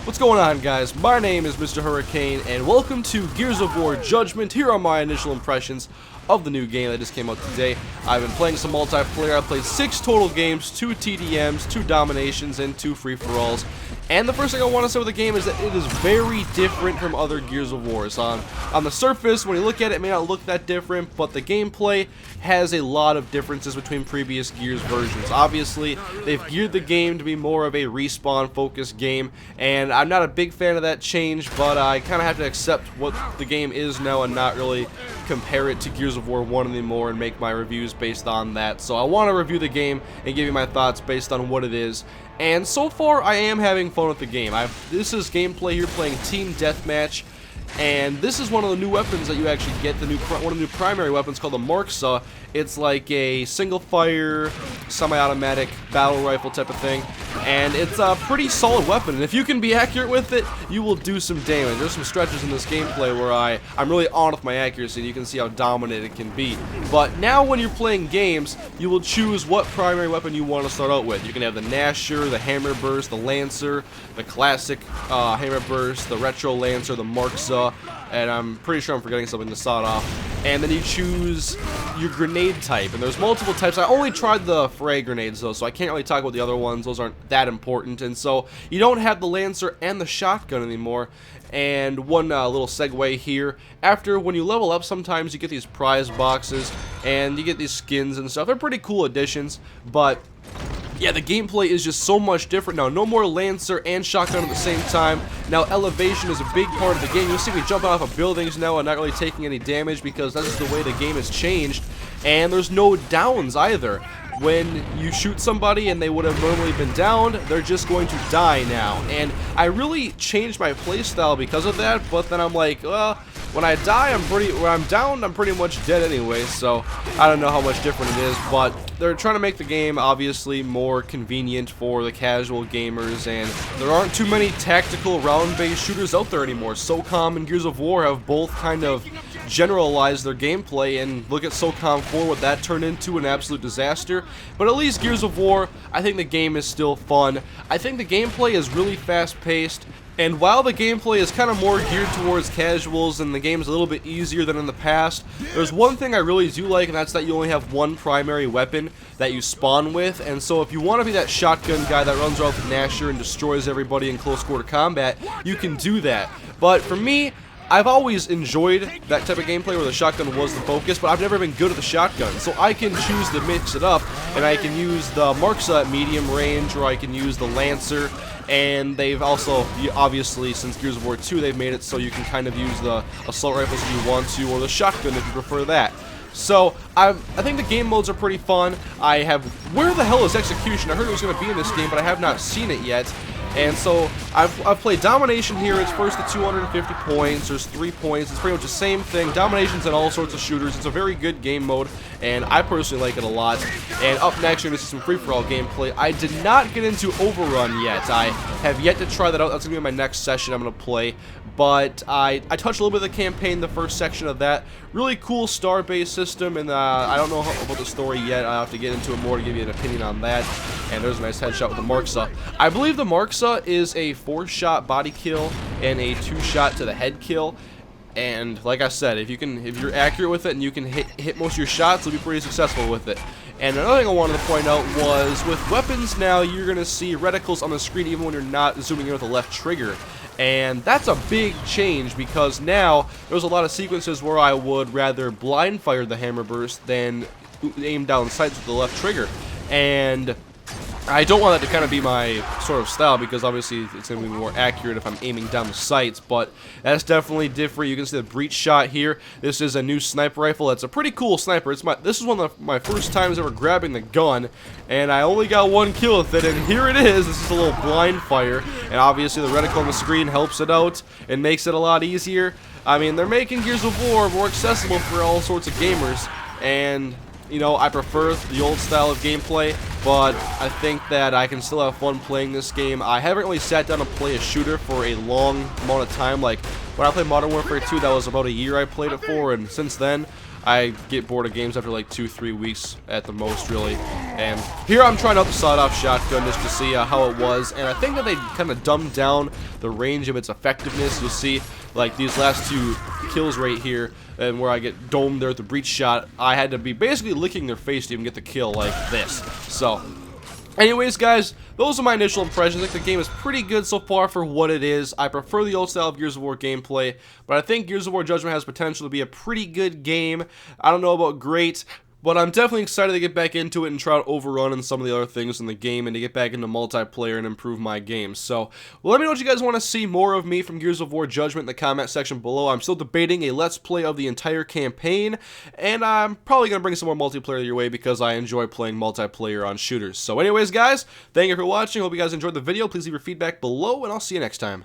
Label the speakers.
Speaker 1: What's going on, guys? My name is Mr. Hurricane, and welcome to Gears of War Judgment. Here are my initial impressions of the new game that just came out today. I've been playing some multiplayer. I've played 6 total games, 2 TDMs, 2 dominations, and 2 free-for-alls. And the first thing I want to say with the game is that it is very different from other Gears of Wars. On the surface, when you look at it, it may not look that different, but the gameplay has a lot of differences between previous Gears versions. Obviously, they've geared the game to be more of a respawn-focused game, and I'm not a big fan of that change, but I kind of have to accept what the game is now and not really compare it to Gears of War 1 anymore and make my reviews based on that. So I want to review the game and give you my thoughts based on what it is. And so far, I am having fun with the game. This is gameplay here playing Team Deathmatch, and this is one of the new weapons that you actually get. One of the new primary weapons called the Marksa. It's like a single-fire, semi-automatic battle rifle type of thing, and it's a pretty solid weapon. And if you can be accurate with it, you will do some damage. There's some stretches in this gameplay where I'm really on with my accuracy, and you can see how dominant it can be. But now when you're playing games, you will choose what primary weapon you want to start out with. You can have the Gnasher, the Hammer Burst, the Lancer, the classic Hammer Burst, the Retro Lancer, the Marksa, and I'm pretty sure I'm forgetting something, the Sawed Off. And then you choose your grenade type, and there's multiple types. I only tried the frag grenades though, so I can't really talk about the other ones. Those aren't that important. And so you don't have the Lancer and the shotgun anymore. And one little segue here, when you level up, sometimes you get these prize boxes and you get these skins and stuff. They're pretty cool additions, but yeah, the gameplay is just so much different now. No more Lancer and shotgun at the same time. Now elevation is a big part of the game. You'll see me jumping off of buildings now and not really taking any damage because that's just the way the game has changed. And there's no downs either. When you shoot somebody and they would have normally been downed, they're just going to die now. And I really changed my playstyle because of that, but then I'm like, when I die, when I'm down, I'm pretty much dead anyway, so I don't know how much different it is, but they're trying to make the game obviously more convenient for the casual gamers, and there aren't too many tactical round-based shooters out there anymore. SOCOM and Gears of War have both kind of generalized their gameplay, and look at SOCOM 4, what that turned into, an absolute disaster. But at least Gears of War, I think the game is still fun. I think the gameplay is really fast-paced, and while the gameplay is kind of more geared towards casuals and the game's a little bit easier than in the past, there's one thing I really do like, and that's that you only have one primary weapon that you spawn with. And so if you want to be that shotgun guy that runs around with Gnasher and destroys everybody in close quarter combat, you can do that. But for me, I've always enjoyed that type of gameplay where the shotgun was the focus, but I've never been good at the shotgun. So I can choose to mix it up, and I can use the Marksa at medium range, or I can use the Lancer. And they've also, obviously, since Gears of War 2, they've made it so you can kind of use the assault rifles if you want to, or the shotgun if you prefer that. So, I think the game modes are pretty fun. Where the hell is Execution? I heard it was going to be in this game, but I have not seen it yet. And so, I've played Domination here. It's first to 250 points. There's 3 points. It's pretty much the same thing. Domination's in all sorts of shooters. It's a very good game mode, and I personally like it a lot. And up next, you're going to see some free-for-all gameplay. I did not get into Overrun yet. I have yet to try that out. That's going to be my next session I'm going to play. But I touched a little bit of the campaign, the first section of that. Really cool star-based system, and I don't know about the story yet. I'll have to get into it more to give you an opinion on that. And there's a nice headshot with the Marksa. I believe the Marksa is a 4-shot body kill and a 2-shot to the head kill. And like I said, if you're accurate with it and you can hit most of your shots, you'll be pretty successful with it. And another thing I wanted to point out was with weapons now, you're going to see reticles on the screen even when you're not zooming in with the left trigger. And that's a big change because now there's a lot of sequences where I would rather blind fire the Hammer Burst than aim down sights with the left trigger. And I don't want that to kind of be my sort of style because obviously it's going to be more accurate if I'm aiming down the sights, but that's definitely different. You can see the breach shot here. This is a new sniper rifle. It's a pretty cool sniper. This is one of my first times ever grabbing the gun, and I only got 1 kill with it, and here it is. This is a little blind fire, and obviously the reticle on the screen helps it out and makes it a lot easier. I mean, they're making Gears of War more accessible for all sorts of gamers, and you know, I prefer the old style of gameplay, but I think that I can still have fun playing this game. I haven't really sat down to play a shooter for a long amount of time. Like, when I played Modern Warfare 2, that was about a year I played it for, and since then, I get bored of games after like 2-3 weeks at the most, really. And here I'm trying out the sawed-off shotgun just to see how it was, and I think that they kind of dumbed down the range of its effectiveness. You'll see, like, these last two kills right here, and where I get domed there with the breach shot, I had to be basically licking their face to even get the kill like this. So, anyways, guys, those are my initial impressions. I think the game is pretty good so far for what it is. I prefer the old style of Gears of War gameplay, but I think Gears of War Judgment has potential to be a pretty good game. I don't know about great, but I'm definitely excited to get back into it and try to overrun on some of the other things in the game and to get back into multiplayer and improve my game. So, let me know what you guys want to see more of me from Gears of War Judgment in the comment section below. I'm still debating a Let's Play of the entire campaign, and I'm probably going to bring some more multiplayer your way because I enjoy playing multiplayer on shooters. So anyways, guys, thank you for watching. Hope you guys enjoyed the video. Please leave your feedback below, and I'll see you next time.